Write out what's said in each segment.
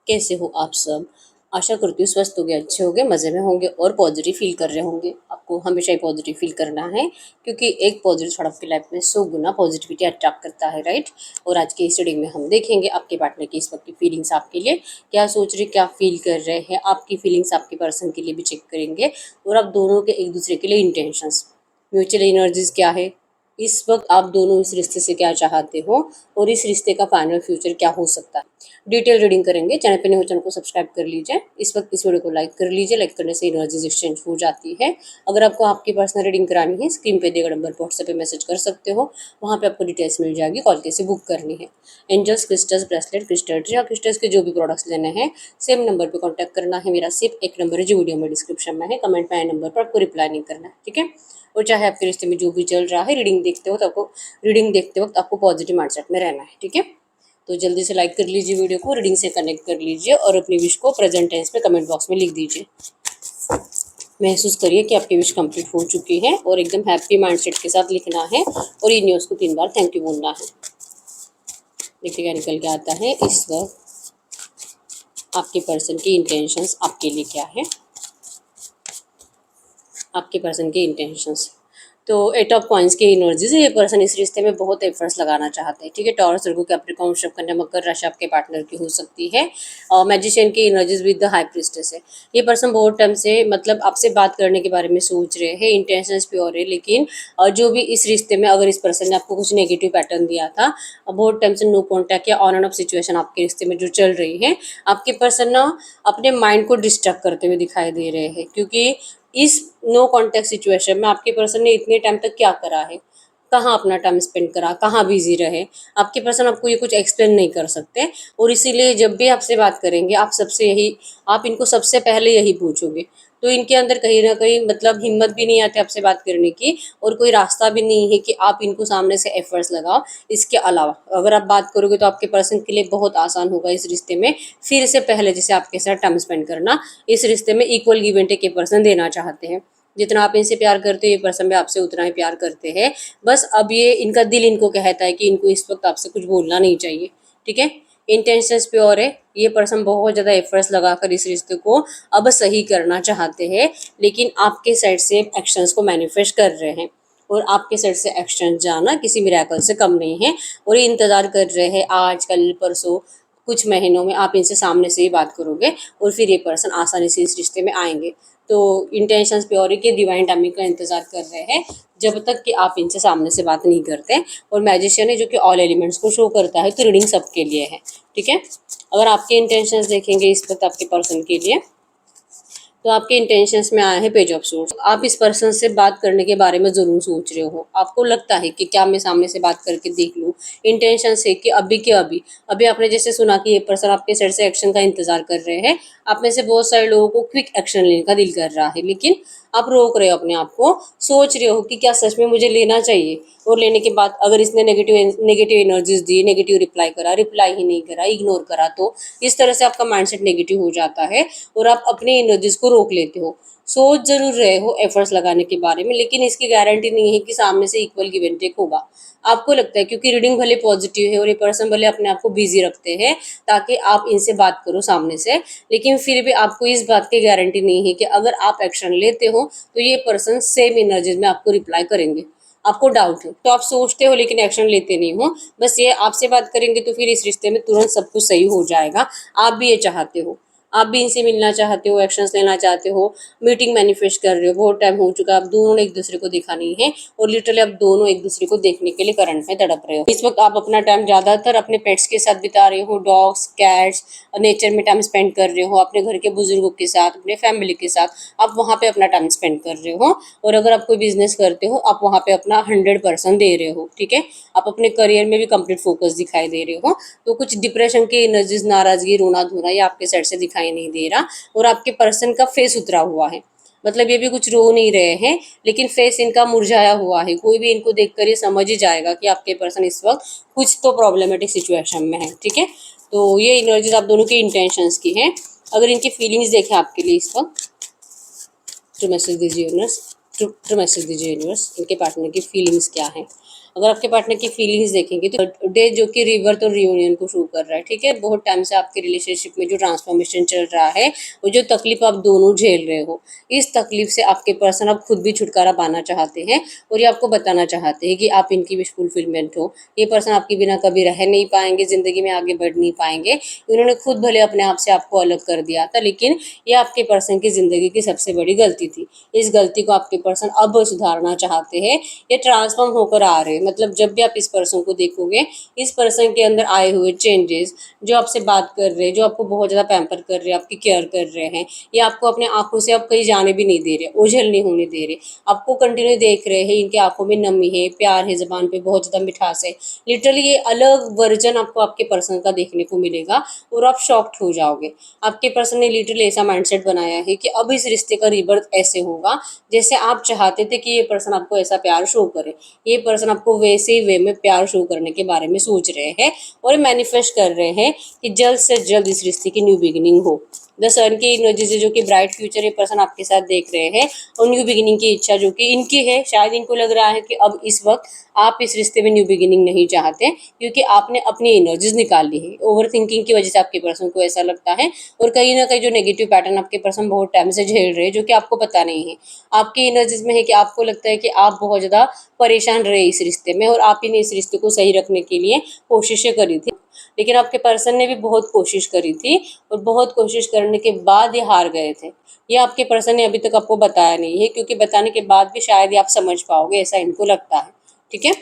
कैसे हो आप सब। आशा करती हूँ स्वस्थ होंगे, अच्छे होंगे, मज़े में होंगे और पॉजिटिव फील कर रहे होंगे। आपको हमेशा ही पॉजिटिव फील करना है, क्योंकि एक पॉजिटिव थॉट आपकी लाइफ में 100 गुना पॉजिटिविटी अट्रैक्ट करता है, राइट। और आज की इस रीडिंग में हम देखेंगे आपके पार्टनर की इस वक्त की फीलिंग्स आपके लिए क्या सोच रहे, क्या फील कर रहे हैं। आपकी फीलिंग्स आपके पर्सन के लिए भी चेक करेंगे और आप दोनों के एक दूसरे के लिए इंटेंशंस, म्यूचुअल एनर्जीज क्या है, इस वक्त आप दोनों इस रिश्ते से क्या चाहते हो और इस रिश्ते का फाइनल फ्यूचर क्या हो सकता है। डिटेल रीडिंग करेंगे। चैनल पे नहीं हो चैनल को सब्सक्राइब कर लीजिए। इस वक्त इस वीडियो को लाइक कर लीजिए। लाइक करने से एनर्जीज एक्सचेंज हो जाती है। अगर आपको आपकी पर्सनल रीडिंग करानी है, स्क्रीन पे दिए गए नंबर पर व्हाट्सएप पे मैसेज कर सकते हो। वहाँ पे आपको डिटेल्स मिल जाएगी, कॉल कैसे बुक करनी है। Angels, crystals, bracelet, crystal tree या क्रिस्टल्स के जो भी प्रोडक्ट्स लेने हैं सेम नंबर पर कॉन्टैक्ट करना है। मेरा सिर्फ एक नंबर है जो वीडियो में डिस्क्रिप्शन में है। कमेंट में आए नंबर पर आपको रिप्लाई नहीं करना है, ठीक है। और चाहे आपके रिश्ते में जो भी चल रहा है, रीडिंग देखते वक्त आपको पॉजिटिव माइंडसेट में रहना है, ठीक है। तो जल्दी से लाइक कर लीजिए वीडियो को, रीडिंग से कनेक्ट कर लीजिए और अपनी विश को प्रेजेंट टेंस में कमेंट बॉक्स में लिख दीजिए। महसूस करिए कि आपकी विश कंप्लीट हो चुकी है और एकदम हैप्पी माइंडसेट के साथ लिखना है और ये न्यूज़ को 3 बार थैंक यू बोलना है। देखिए क्या निकल के आता है। इस वक्त आपके पर्सन की इंटेंशंस आपके लिए क्या है। आपके पर्सन के इंटेंशंस, तो 8 ऑफ कॉइंस की एनर्जी से ये पर्सन इस रिश्ते में बहुत एफर्ट्स लगाना चाहते हैं, ठीक है। टॉरस, वर्गो, कैप्रिकॉर्न, वृषभ, कन्या, मकर राशि आपके पार्टनर की हो सकती है। और मैजिशियन की energies with the high priestess है। ये पर्सन बहुत टाइम से मतलब आपसे बात करने के बारे में सोच रहे हैं। इंटेंशंस प्योर है, लेकिन जो भी इस रिश्ते में अगर इस पर्सन ने आपको कुछ नेगेटिव पैटर्न दिया था, बहुत टाइम से नो कॉन्टैक्ट या ऑन एंड ऑफ सिचुएशन आपके रिश्ते में जो चल रही है, आपके पर्सन ना अपने माइंड को डिस्ट्रैक्ट करते हुए दिखाई दे रहे हैं। क्योंकि इस नो कॉन्टेक्ट सिचुएशन में आपके पर्सन ने इतने टाइम तक क्या करा है, कहाँ अपना टाइम स्पेंड करा, कहाँ बिजी रहे, आपके पर्सन आपको ये कुछ एक्सप्लेन नहीं कर सकते। और इसीलिए जब भी आपसे बात करेंगे आप इनको सबसे पहले यही पूछोगे। तो इनके अंदर कहीं ना कहीं मतलब हिम्मत भी नहीं आती आपसे बात करने की और कोई रास्ता भी नहीं है कि आप इनको सामने से एफर्ट्स लगाओ। इसके अलावा अगर आप बात करोगे तो आपके पर्सन के लिए बहुत आसान होगा इस रिश्ते में फिर से पहले जैसे आपके साथ टाइम स्पेंड करना। इस रिश्ते में इक्वल गिव एंड टेक ये पर्सन देना चाहते हैं। जितना आप इनसे प्यार करते हो ये पर्सन भी आपसे उतना ही प्यार करते हैं। बस अब ये इनका दिल इनको कहता है कि इनको इस वक्त आपसे कुछ बोलना नहीं चाहिए, ठीक है। इंटेंशंस प्योर है। ये पर्सन बहुत ज़्यादा एफर्ट्स लगाकर इस रिश्ते को अब सही करना चाहते हैं, लेकिन आपके साइड से एक्शंस को मैनिफेस्ट कर रहे हैं और आपके साइड से एक्शन जाना किसी मिरेकल से कम नहीं है। और ये इंतज़ार कर रहे हैं आज कल परसों कुछ महीनों में आप इनसे सामने से ही बात करोगे और फिर ये पर्सन आसानी से इस रिश्ते में आएंगे। तो इंटेंशंस प्योर के डिवाइन टाइमिंग का इंतजार कर रहे हैं जब तक कि आप इनसे सामने से बात नहीं करते। और मैजिशियन है जो कि ऑल एलिमेंट्स को शो करता है, तो रीडिंग सबके लिए है, ठीक है। अगर आपके इंटेंशंस देखेंगे इस वक्त आपके पर्सन के लिए, तो आपके इंटेंशंस में आया है पेज ऑफ सोर्स। आप इस पर्सन से बात करने के बारे में ज़रूर सोच रहे हो। आपको लगता है कि क्या मैं सामने से बात करके देख लूँ। इंटेंशन है कि अभी के अभी अभी आपने जैसे सुना कि ये पर्सन आपके साइड से एक्शन का इंतजार कर रहे हैं। आप में से बहुत सारे लोगों को क्विक एक्शन लेने का दिल कर रहा है, लेकिन आप रोक रहे हो अपने आप को। सोच रहे हो कि क्या सच में मुझे लेना चाहिए, और लेने के बाद अगर इसने नेगेटिव एनर्जीज दी, नेगेटिव रिप्लाई ही नहीं करा, इग्नोर करा, तो इस तरह से आपका माइंडसेट नेगेटिव हो जाता है और आप अपनी एनर्जीज को रोक लेते हो। सोच जरूर रहे हो एफर्ट्स लगाने के बारे में, लेकिन इसकी गारंटी नहीं है कि सामने से इक्वल गिव एंड टेक होगा। आपको लगता है क्योंकि रीडिंग भले पॉजिटिव है और ये पर्सन भले अपने आप को बिजी रखते हैं ताकि आप इनसे बात करो सामने से, लेकिन फिर भी आपको इस बात की गारंटी नहीं है कि अगर आप एक्शन लेते हो तो ये पर्सन सेम एनर्जीज में आपको रिप्लाई करेंगे। आपको डाउट है तो आप सोचते हो लेकिन एक्शन लेते नहीं हो। बस ये आपसे बात करेंगे तो फिर इस रिश्ते में तुरंत सब कुछ सही हो जाएगा। आप भी ये चाहते हो, आप भी इनसे मिलना चाहते हो, एक्शंस लेना चाहते हो, मीटिंग मैनिफेस्ट कर रहे हो। बहुत टाइम हो चुका है, आप दोनों ने एक दूसरे को देखा नहीं है और लिटरली आप दोनों एक दूसरे को देखने के लिए करंट में तड़प रहे हो। इस वक्त आप अपना टाइम ज्यादातर अपने पेट्स के साथ बिता रहे हो, डॉग्स, कैट्स, नेचर में टाइम स्पेंड कर रहे हो, अपने घर के बुजुर्गों के साथ, अपने फैमिली के साथ आप वहाँ पे अपना टाइम स्पेंड कर रहे हो। और अगर आप कोई बिजनेस करते हो आप वहाँ पे अपना 100% दे रहे हो, ठीक है। आप अपने करियर में भी कंप्लीट फोकस दिखाई दे रहे हो। तो कुछ डिप्रेशन की एनर्जीज, नाराजगी, रोना धोना ये आपके साइड से दिखाई नहीं दे रहा। और आपके पर्सन का फेस उतरा हुआ है, मतलब ये भी कुछ रो नहीं रहे हैं लेकिन फेस इनका मुरझाया हुआ है। कोई भी इनको देखकर ये समझ ही जाएगा कि आपके पर्सन इस वक्त कुछ तो प्रॉब्लमेटिक सिचुएशन में है, ठीक है। तो ये एनर्जीज आप दोनों के इंटेंशंस की हैं। अगर इनकी फीलिंग्स देखें आपके लिए इस वक्त, तो मैसेज दीजिए यूनिवर्स। ट्रू मैसेज दीजिए यूनिवर्स, इनके पार्टनर की फीलिंग्स क्या है। अगर आपके पार्टनर की फीलिंग्स देखेंगे तो डे जो कि रिवर्थ और रियूनियन को शो कर रहा है, ठीक है। बहुत टाइम से आपके रिलेशनशिप में जो ट्रांसफॉर्मेशन चल रहा है, वो जो तकलीफ आप दोनों झेल रहे हो, इस तकलीफ से आपके पर्सन अब खुद भी छुटकारा पाना चाहते हैं और ये आपको बताना चाहते हैं कि आप इनकी विश फुलफिलमेंट हो। ये पर्सन आपके बिना कभी रह नहीं पाएंगे, जिंदगी में आगे बढ़ नहीं पाएंगे। इन्होंने खुद भले अपने आप से आपको अलग कर दिया था, लेकिन ये आपके पर्सन की जिंदगी की सबसे बड़ी गलती थी। इस गलती को आपके पर्सन अब सुधारना चाहते हैं। ये ट्रांसफॉर्म होकर आ रहे हैं, मतलब जब भी आप इस पर्सन को देखोगे, इस पर्सन के अंदर आए हुए चेंजेस, जो आपसे बात कर रहे हैं, जो आपको बहुत ज़्यादा पैम्पर कर रहे हैं, आपकी केयर कर रहे हैं, ये आपको अपने आंखों से अब कहीं जाने भी नहीं दे रहे, ओझल नहीं होने दे रहे, आपको कंटिन्यू देख रहे हैं। इनकी आंखों में नमी है, प्यार है, जबान पे बहुत ज़्यादा मिठास है। लिटरली ये अलग वर्जन आपको आपके पर्सन का देखने को मिलेगा और आप शॉक्ड हो जाओगे। आपके पर्सन ने लिटरली ऐसा माइंडसेट बनाया है कि अब इस रिश्ते का रिबर्थ ऐसे होगा जैसे आप चाहते थे कि ये पर्सन आपको ऐसा प्यार शो करे। ये पर्सन आपको वैसे ही वे में प्यार शो करने के बारे में सोच रहे हैं और मैनिफेस्ट कर रहे हैं कि जल्द से जल्द इस रिश्ते की न्यू बिगिनिंग हो। द सन की एनर्जी से जो कि ब्राइट फ्यूचर ये पर्सन आपके साथ देख रहे हैं और न्यू बिगिनिंग की इच्छा जो कि इनकी है। शायद इनको लग रहा है कि अब इस वक्त आप इस रिश्ते में न्यू बिगिनिंग नहीं चाहते, क्योंकि आपने अपनी एनर्जीज निकाल ली है। ओवर थिंकिंग की वजह से आपके पर्सन को ऐसा लगता है और कहीं ना कहीं जो नेगेटिव पैटर्न आपके पर्सन बहुत टाइम से झेल रहे हैं, जो कि आपको पता नहीं है। आपकी एनर्जीज में है कि आपको लगता है कि आप बहुत ज़्यादा परेशान रहे इस रिश्ते में और आप ही ने इस रिश्ते को सही रखने के लिए कोशिशें करी थी, लेकिन आपके पर्सन ने भी बहुत कोशिश करी थी और बहुत कोशिश करने के बाद ये हार गए थे। ये आपके पर्सन ने अभी तक आपको बताया नहीं है, क्योंकि बताने के बाद भी शायद ही आप समझ पाओगे, ऐसा इनको लगता है, ठीक है।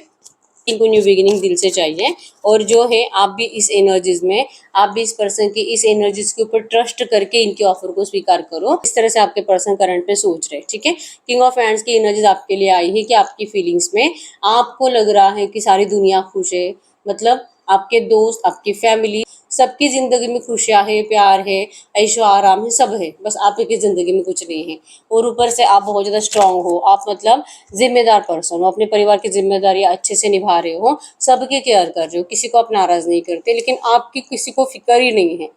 इनको न्यू बिगिनिंग दिल से चाहिए और जो है आप भी इस एनर्जीज में, आप भी इस पर्सन की इस एनर्जीज के ऊपर ट्रस्ट करके इनके ऑफर को स्वीकार करो। इस तरह से आपके पर्सन करंट में सोच रहे हैं, ठीक है। किंग ऑफ हैंड्स की एनर्जीज आपके लिए आई है कि आपकी फीलिंग्स में आपको लग रहा है कि सारी दुनिया खुश है, मतलब आपके दोस्त, आपकी फैमिली, सबकी ज़िंदगी में खुशियाँ है, प्यार है, ऐशो आराम है, सब है, बस आप ही की ज़िंदगी में कुछ नहीं है। और ऊपर से आप बहुत ज़्यादा स्ट्रांग हो, आप मतलब ज़िम्मेदार पर्सन हो, अपने परिवार की ज़िम्मेदारियाँ अच्छे से निभा रहे हो, सबकी केयर कर रहे हो, किसी को आप नाराज़ नहीं करते, लेकिन आपकी किसी को फ़िक्र ही नहीं है।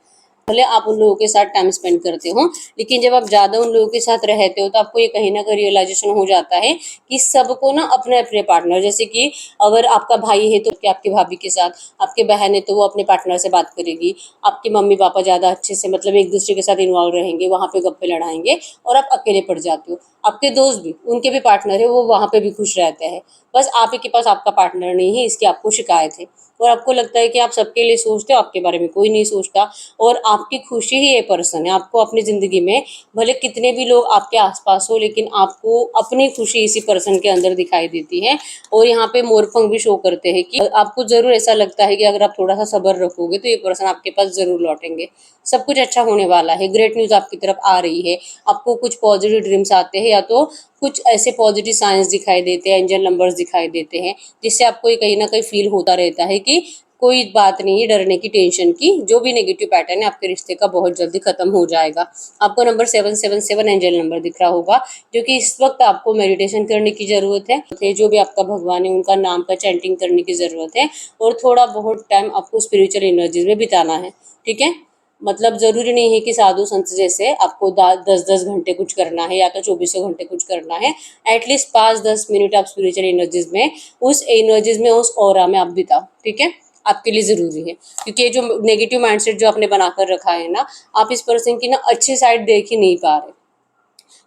भले आप उन लोगों के साथ टाइम स्पेंड करते हो, लेकिन जब आप ज़्यादा उन लोगों के साथ रहते हो तो आपको ये कहीं ना कहीं रियलाइजेशन हो जाता है कि सबको ना अपने अपने पार्टनर, जैसे कि अगर आपका भाई है तो कि आपकी भाभी के साथ, आपके बहन है तो वो अपने पार्टनर से बात करेगी, आपके मम्मी पापा ज़्यादा अच्छे से मतलब एक दूसरे के साथ इन्वॉल्व रहेंगे, वहाँ पे गप्पे लड़ाएंगे और आप अकेले पड़ जाते हो। आपके दोस्त भी, उनके भी पार्टनर है, वो वहाँ पे भी खुश रहते हैं, बस आप ही के पास आपका पार्टनर नहीं है, इसकी आपको शिकायत है। और आपको लगता है कि आप सबके लिए सोचते हो, आपके बारे में कोई नहीं सोचता और आपकी खुशी ही ये पर्सन है। आपको अपनी ज़िंदगी में भले कितने भी लोग आपके आसपास हो, लेकिन आपको अपनी खुशी इसी पर्सन के अंदर दिखाई देती है। और यहाँ पे मोरपंख भी शो करते हैं कि आपको ज़रूर ऐसा लगता है कि अगर आप थोड़ा सा सब्र रखोगे तो ये पर्सन आपके पास ज़रूर लौटेंगे। सब कुछ अच्छा होने वाला है, ग्रेट न्यूज़ आपकी तरफ आ रही है, आपको कुछ पॉजिटिव ड्रीम्स आते हैं या तो कुछ ऐसे पॉजिटिव साइंस दिखाई देते हैं, एंजल नंबर्स दिखाई देते हैं, जिससे आपको ये कहीं ना कहीं फील होता रहता है कि कोई बात नहीं है डरने की, टेंशन की। जो भी नेगेटिव पैटर्न है आपके रिश्ते का बहुत जल्दी खत्म हो जाएगा। आपको नंबर 777 एंजल नंबर दिख रहा होगा, जो कि इस वक्त आपको मेडिटेशन करने की ज़रूरत है। जो भी आपका भगवान है उनका नाम का चैंटिंग करने की ज़रूरत है और थोड़ा बहुत टाइम आपको स्पिरिचुअल एनर्जीज में बिताना है, ठीक है। मतलब ज़रूरी नहीं है कि साधु संत जैसे आपको 10-10 घंटे कुछ करना है या तो चौबीसों घंटे कुछ करना है। एटलीस्ट 5-10 मिनट आप स्पिरिचुअल एनर्जीज में, उस एनर्जीज में, उस ऑरा में आप बिताओ, ठीक है। आपके लिए ज़रूरी है, क्योंकि ये जो नेगेटिव माइंडसेट जो आपने बनाकर रखा है ना, आप इस पर्सन की ना अच्छी साइड देख ही नहीं पा रहे।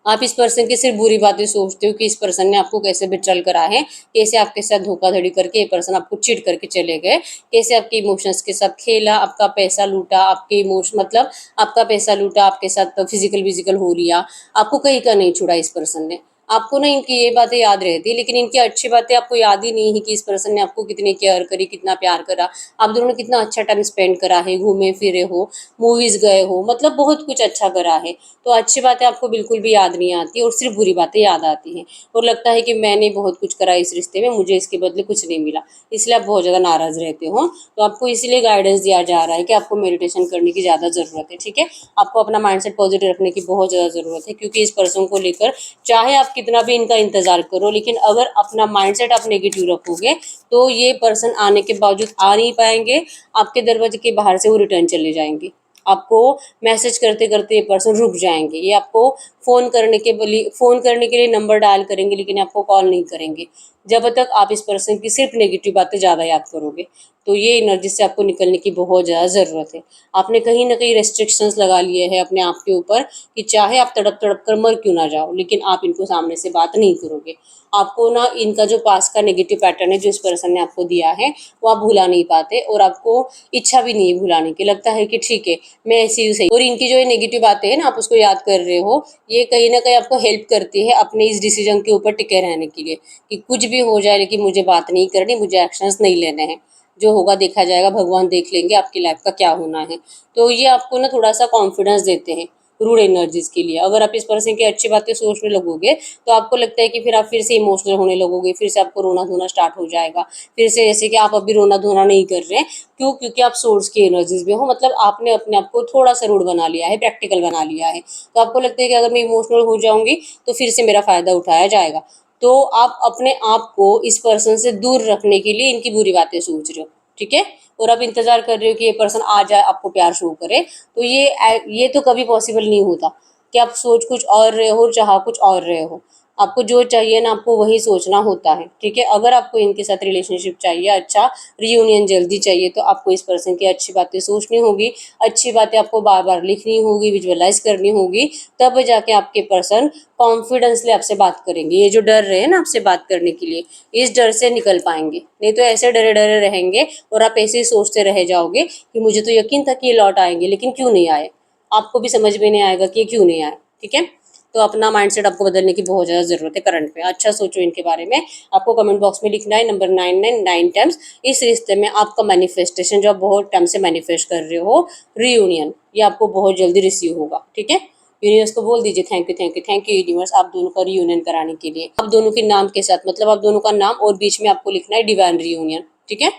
आप इस पर्सन की सिर्फ बुरी बातें सोचते हो कि इस पर्सन ने आपको कैसे बिट्रल करा है, कैसे आपके साथ धोखाधड़ी करके ये पर्सन आपको चीट करके चले गए, कैसे आपके इमोशंस के साथ खेला, आपका पैसा लूटा, आपके इमोशन मतलब आपका पैसा लूटा, आपके साथ फिजिकल हो लिया, आपको कहीं का नहीं छोड़ा इस पर्सन ने। आपको ना इनकी ये बातें याद रहती है, लेकिन इनकी अच्छी बातें आपको याद ही नहीं है कि इस पर्सन ने आपको कितनी केयर करी, कितना प्यार करा, आप दोनों ने कितना अच्छा टाइम स्पेंड करा है, घूमे फिरे हो, मूवीज गए हो, मतलब बहुत कुछ अच्छा करा है। तो अच्छी बातें आपको बिल्कुल भी याद नहीं आती और सिर्फ बुरी बातें याद आती हैं और लगता है कि मैंने बहुत कुछ करा इस रिश्ते में, मुझे इसके बदले कुछ नहीं मिला, इसलिए आप बहुत ज़्यादा नाराज़ रहते हो। तो आपको इसलिए गाइडेंस दिया जा रहा है कि आपको मेडिटेशन करने की ज़्यादा ज़रूरत है, ठीक है। आपको अपना माइंडसेट पॉजिटिव रखने की बहुत ज़्यादा ज़रूरत है, क्योंकि इस पर्सन को लेकर चाहे आप कितना भी इनका इंतज़ार करो, लेकिन अगर अपना माइंडसेट आप नेगेटिव रखोगे तो ये पर्सन आने के बावजूद आ नहीं पाएंगे, आपके दरवाजे के बाहर से वो रिटर्न चले जाएंगे। आपको मैसेज करते करते ये पर्सन रुक जाएंगे, ये आपको फ़ोन करने के लिए नंबर डायल करेंगे लेकिन आपको कॉल नहीं करेंगे जब तक आप इस पर्सन की सिर्फ नेगेटिव बातें ज़्यादा याद करोगे। तो ये एनर्जी से आपको निकलने की बहुत ज़्यादा ज़रूरत है। आपने कहीं ना कहीं रेस्ट्रिक्शंस लगा लिए हैं अपने आप के ऊपर कि चाहे आप तड़प तड़प कर मर क्यों ना जाओ, लेकिन आप इनको सामने से बात नहीं करोगे। आपको ना इनका जो पास का नेगेटिव पैटर्न है जो इस पर्सन ने आपको दिया है वो आप भुला नहीं पाते, और आपको इच्छा भी नहीं है भुलाने की। लगता है कि ठीक है मैं ऐसी हूँ सही, और इनकी जो ये नेगेटिव बातें हैं ना आप उसको याद कर रहे हो, ये कहीं ना कहीं आपको हेल्प करती है अपने इस डिसीजन के ऊपर टिके रहने के लिए कि कुछ भी हो जाए लेकिन मुझे बात नहीं करनी, मुझे एक्शंस नहीं लेने हैं, जो होगा देखा जाएगा, भगवान देख लेंगे आपकी लाइफ का क्या होना है। तो ये आपको ना थोड़ा सा कॉन्फिडेंस देते हैं रूड एनर्जीज के लिए। अगर आप इस पर्सन की अच्छी बातें सोचने लगोगे तो आपको लगता है कि फिर आप फिर से इमोशनल होने लगोगे, फिर से आपको रोना धोना स्टार्ट हो जाएगा, फिर से जैसे कि आप अभी रोना धोना नहीं कर रहे हैं। क्यों? क्योंकि आप सोर्स की एनर्जीज में हो, मतलब आपने अपने आप को थोड़ा सा रूड बना लिया है, प्रैक्टिकल बना लिया है। तो आपको लगता है कि अगर मैं इमोशनल हो जाऊंगी तो फिर से मेरा फायदा उठाया जाएगा। तो आप अपने आप को इस पर्सन से दूर रखने के लिए इनकी बुरी बातें सोच रहे हो, ठीक है, और आप इंतजार कर रहे हो कि ये पर्सन आ जाए आपको प्यार शो करे। तो ये तो कभी पॉसिबल नहीं होता कि आप सोच कुछ और रहे हो, चाह कुछ और रहे हो। आपको जो चाहिए ना आपको वही सोचना होता है, ठीक है। अगर आपको इनके साथ रिलेशनशिप चाहिए, अच्छा रियूनियन जल्दी चाहिए, तो आपको इस पर्सन की अच्छी बातें सोचनी होगी, अच्छी बातें आपको बार बार लिखनी होगी, विजुअलाइज करनी होगी, तब जाके आपके पर्सन कॉन्फिडेंसली आपसे बात करेंगे। ये जो डर रहे हैं ना आपसे बात करने के लिए, इस डर से निकल पाएंगे, नहीं तो ऐसे डरे डरे रहेंगे और आप ऐसे ही सोचते रह जाओगे कि मुझे तो यकीन था कि ये लौट आएंगे लेकिन क्यों नहीं आए। आपको भी समझ में नहीं आएगा कि ये क्यों नहीं आए, ठीक है। तो अपना माइंडसेट आपको बदलने की बहुत ज़्यादा ज़रूरत है करंट में। अच्छा सोचो इनके बारे में। आपको कमेंट बॉक्स में लिखना है नंबर 999 टाइम्स इस रिश्ते में आपका मैनिफेस्टेशन जो आप बहुत टाइम से मैनिफेस्ट कर रहे हो, रियूनियन, ये आपको बहुत जल्दी रिसीव होगा, ठीक है। यूनिवर्स को बोल दीजिए thank you thank you thank you universe आप दोनों का रियूनियन कराने के लिए। आप दोनों के नाम के साथ, मतलब आप दोनों का नाम और बीच में आपको लिखना है डिवाइन रियूनियन, ठीक है।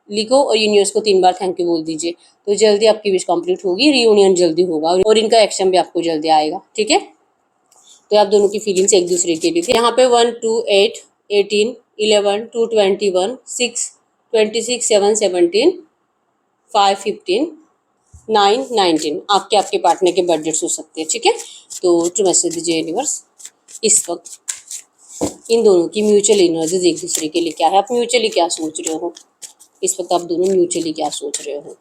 लिखो और यूनिवर्स को 3 बार थैंक यू बोल दीजिए। तो जल्दी आपकी विश कंप्लीट होगी, रियूनियन जल्दी होगा और इनका एक्शन भी आपको जल्दी आएगा, ठीक है। तो आप दोनों की फीलिंग्स एक दूसरे के लिए यहाँ पे 1 2 8 18 11 2 21 6 26 7 17 5 15 9 19 आपके आपके पार्टनर के बर्थडेट्स हो सकते हैं, ठीक है। तो टू मैसेज दीजिए यूनिवर्स इस वक्त इन दोनों की म्यूचुअल एनर्जीज एक दूसरे के लिए क्या है, आप म्यूचुअली क्या सोच रहे हो इस वक्त, आप दोनों म्यूचुअली क्या सोच रहे हो।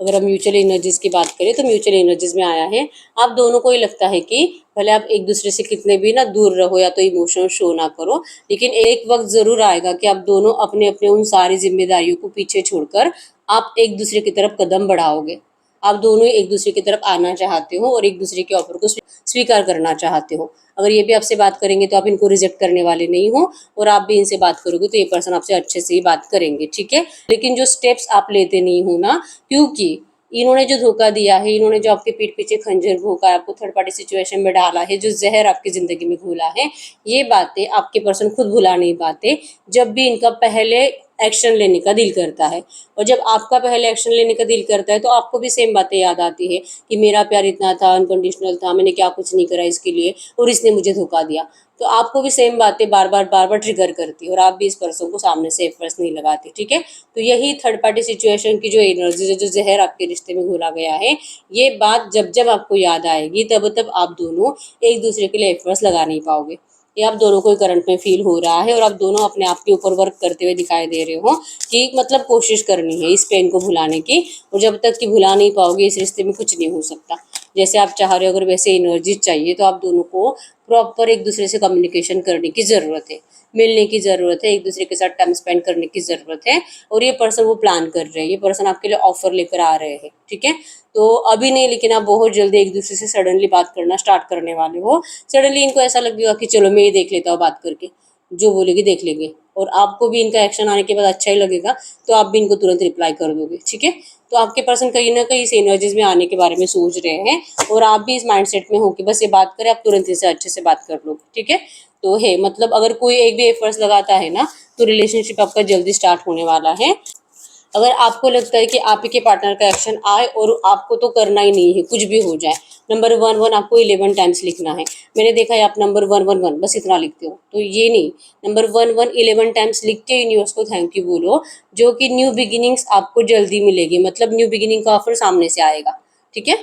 अगर हम म्यूचुअल एनर्जीज की बात करें तो म्यूचुअल एनर्जीज में आया है आप दोनों को ही लगता है कि भले आप एक दूसरे से कितने भी ना दूर रहो या तो इमोशनल शो ना करो, लेकिन एक वक्त जरूर आएगा कि आप दोनों अपने अपने उन सारी जिम्मेदारियों को पीछे छोड़कर आप एक दूसरे की तरफ कदम बढ़ाओगे। आप दोनों एक दूसरे की तरफ आना चाहते हो और एक दूसरे के ऑफर को स्वीकार करना चाहते हो। अगर ये भी आपसे बात करेंगे तो आप इनको रिजेक्ट करने वाले नहीं हो, और आप भी इनसे बात करोगे तो ये पर्सन आपसे अच्छे से ही बात करेंगे, ठीक है। लेकिन जो स्टेप्स आप लेते नहीं हो ना, क्योंकि इन्होंने जो धोखा दिया है, इन्होंने जो आपके पीठ पीछे खंजर भोंका है, आपको थर्ड पार्टी सिचुएशन में डाला है, जो जहर आपकी जिंदगी में घोला है, ये बातें आपके पर्सन खुद भुला नहीं पाते। जब भी इनका पहले एक्शन लेने का दिल करता है, और जब आपका पहले एक्शन लेने का दिल करता है तो आपको भी सेम बातें याद आती है कि मेरा प्यार इतना था, अनकंडीशनल था, मैंने क्या कुछ नहीं करा इसके लिए और इसने मुझे धोखा दिया। तो आपको भी सेम बातें बार बार ट्रिगर करती है और आप भी इस पर्सन को सामने से एफर्ट्स नहीं लगाते, ठीक है। तो यही थर्ड पार्टी सिचुएशन की जो एनर्जी जो जहर आपके रिश्ते में घोला गया है, ये बात जब जब आपको याद आएगी तब तब आप दोनों एक दूसरे के लिए एफर्ट्स लगा नहीं पाओगे। ये आप दोनों को करंट में फील हो रहा है और आप दोनों अपने आप के ऊपर वर्क करते हुए दिखाई दे रहे हो कि मतलब कोशिश करनी है इस पेन को भुलाने की, और जब तक कि भुला नहीं पाओगे इस रिश्ते में कुछ नहीं हो सकता। जैसे आप चाह रहे हो अगर वैसे एनर्जी चाहिए तो आप दोनों को प्रॉपर एक दूसरे से कम्युनिकेशन करने की ज़रूरत है, मिलने की ज़रूरत है, एक दूसरे के साथ टाइम स्पेंड करने की ज़रूरत है। और ये पर्सन वो प्लान कर रहे हैं, ये पर्सन आपके लिए ऑफर लेकर आ रहे हैं, ठीक है। तो अभी नहीं, लेकिन आप बहुत जल्दी एक दूसरे से सडनली बात करना स्टार्ट करने वाले हो। सडनली इनको ऐसा लगेगा कि चलो मैं ये देख लेता हूँ बात करके, जो बोलेगी देख लेंगे, और आपको भी इनका एक्शन आने के बाद अच्छा ही लगेगा तो आप भी इनको तुरंत रिप्लाई कर दोगे, ठीक है। तो आपके पर्सन कहीं ना कहीं इस एनर्जीज में आने के बारे में सोच रहे हैं और आप भी इस माइंडसेट में हो कि बस ये बात करें, आप तुरंत इसे अच्छे से बात कर लो, ठीक है। तो है मतलब अगर कोई एक भी एफर्ट्स लगाता है ना तो रिलेशनशिप आपका जल्दी स्टार्ट होने वाला है। अगर आपको लगता है कि आप के पार्टनर का एक्शन आए और आपको तो करना ही नहीं है, कुछ भी हो जाए, नंबर 1 1 आपको 11 टाइम्स लिखना है। मैंने देखा है आप नंबर 1 1 1 बस इतना लिखते हो, तो ये नहीं, नंबर 1 1 11 टाइम्स लिख के यूनिवर्स को थैंक यू बोलो, जो कि न्यू बिगिनिंग्स आपको जल्दी मिलेगी, मतलब न्यू बिगिनिंग का ऑफर सामने से आएगा। ठीक है,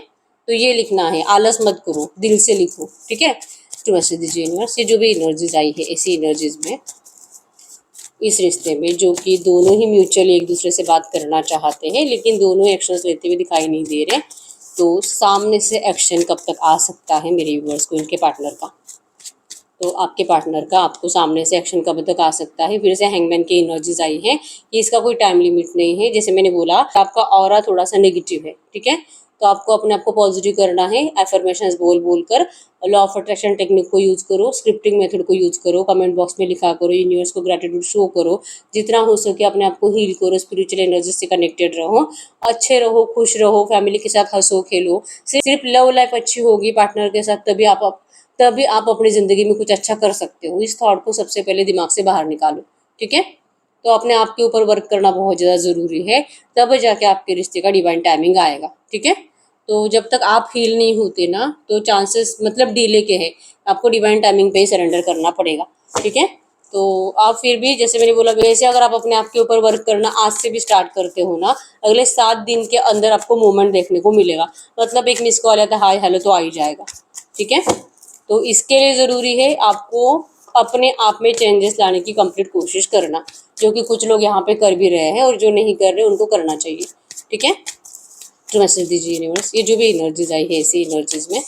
तो ये लिखना है, आलस मत करो, दिल से लिखो। ठीक है, तो वैसे दीजिए यूनिवर्स, ये जो भी एनर्जीज आई है ऐसी एनर्जीज में इस रिश्ते में, जो कि दोनों ही म्यूचुअली एक दूसरे से बात करना चाहते हैं लेकिन दोनों एक्शंस लेते हुए दिखाई नहीं दे रहे, तो सामने से एक्शन कब तक आ सकता है मेरे व्यूअर्स को, इनके पार्टनर का। तो आपके पार्टनर का आपको सामने से एक्शन कब तक आ सकता है। फिर से हैंगमैन की एनर्जीज आई है कि इसका कोई टाइम लिमिट नहीं है। जैसे मैंने बोला, आपका ऑरा थोड़ा सा नेगेटिव है। ठीक है, तो आपको अपने आप को पॉजिटिव करना है, एफर्मेशंस बोल बोल कर, लॉ ऑफ अट्रैक्शन टेक्निक को यूज करो, स्क्रिप्टिंग मेथड को यूज करो, कमेंट बॉक्स में लिखा करो, यूनिवर्स को ग्रेटिट्यूड शो करो, जितना हो सके अपने आप को हील करो, स्पिरिचुअल एनर्जी से कनेक्टेड रहो, अच्छे रहो, खुश रहो, फैमिली के साथ हंसो खेलो। सिर्फ लव लाइफ अच्छी होगी पार्टनर के साथ, तभी आप अपनी ज़िंदगी में कुछ अच्छा कर सकते हो। इस थॉट को सबसे पहले दिमाग से बाहर निकालो। ठीक है, तो अपने आप के ऊपर वर्क करना बहुत ज़्यादा ज़रूरी है, तब जाके आपके रिश्ते का डिवाइन टाइमिंग आएगा। ठीक है, तो जब तक आप हील नहीं होते ना, तो चांसेस मतलब डिले के हैं, आपको डिवाइन टाइमिंग पे ही सरेंडर करना पड़ेगा। ठीक है, तो आप फिर भी जैसे मैंने बोला, वैसे अगर आप अपने आप के ऊपर वर्क करना आज से भी स्टार्ट करते हो ना, अगले 7 दिन के अंदर आपको मूवमेंट देखने को मिलेगा। मतलब एक मिस कॉल आता है, हाय हेलो, तो आ ही जाएगा। ठीक है, तो इसके लिए ज़रूरी है आपको अपने आप में चेंजेस लाने की कंप्लीट कोशिश करना, जो कि कुछ लोग यहाँ पे कर भी रहे हैं और जो नहीं कर रहे उनको करना चाहिए। ठीक है, तो मैसेज दीजिए यूनिवर्स, ये जो भी एनर्जीज आई है ऐसी एनर्जीज में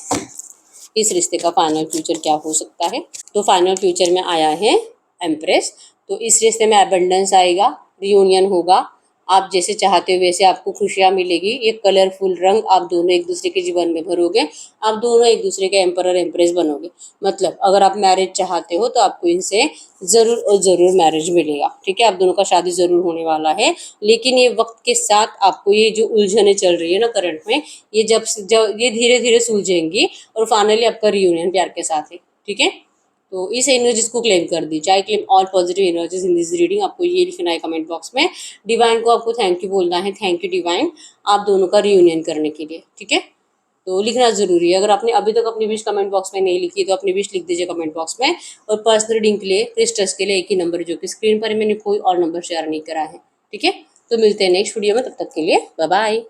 इस रिश्ते का फाइनल फ्यूचर क्या हो सकता है। तो फाइनल फ्यूचर में आया है एम्प्रेस। तो इस रिश्ते में एबंडेंस आएगा, रियूनियन होगा, आप जैसे चाहते हो वैसे आपको खुशियाँ मिलेगी। ये कलरफुल रंग आप दोनों एक दूसरे के जीवन में भरोगे, आप दोनों एक दूसरे के एम्परर एम्प्रेस बनोगे। मतलब अगर आप मैरिज चाहते हो तो आपको इनसे ज़रूर और ज़रूर मैरिज मिलेगा। ठीक है, आप दोनों का शादी ज़रूर होने वाला है, लेकिन ये वक्त के साथ आपको ये जो उलझने चल रही है ना करंट में, ये जब ये धीरे धीरे सुलझेंगी और फाइनली आपका रियूनियन प्यार के साथ है। ठीक है, तो इस एनर्जीज को क्लेम कर दीजिए। I claim all positive energies in this reading. आपको ये लिखना है कमेंट बॉक्स में, डिवाइन को आपको थैंक यू बोलना है, थैंक यू डिवाइन आप दोनों का रियूनियन करने के लिए। ठीक है, तो लिखना जरूरी है। अगर आपने अभी तक अपनी विश कमेंट बॉक्स में नहीं लिखी तो अपनी विश लिख दीजिए कमेंट बॉक्स में। और पर्सनल रीडिंग के लिए, क्रिस्टल्स के लिए एक ही नंबर, जो कि स्क्रीन पर मैंने कोई और नंबर शेयर नहीं करा है। ठीक है, तो मिलते हैं नेक्स्ट वीडियो में, तब तक के लिए बाय बाय।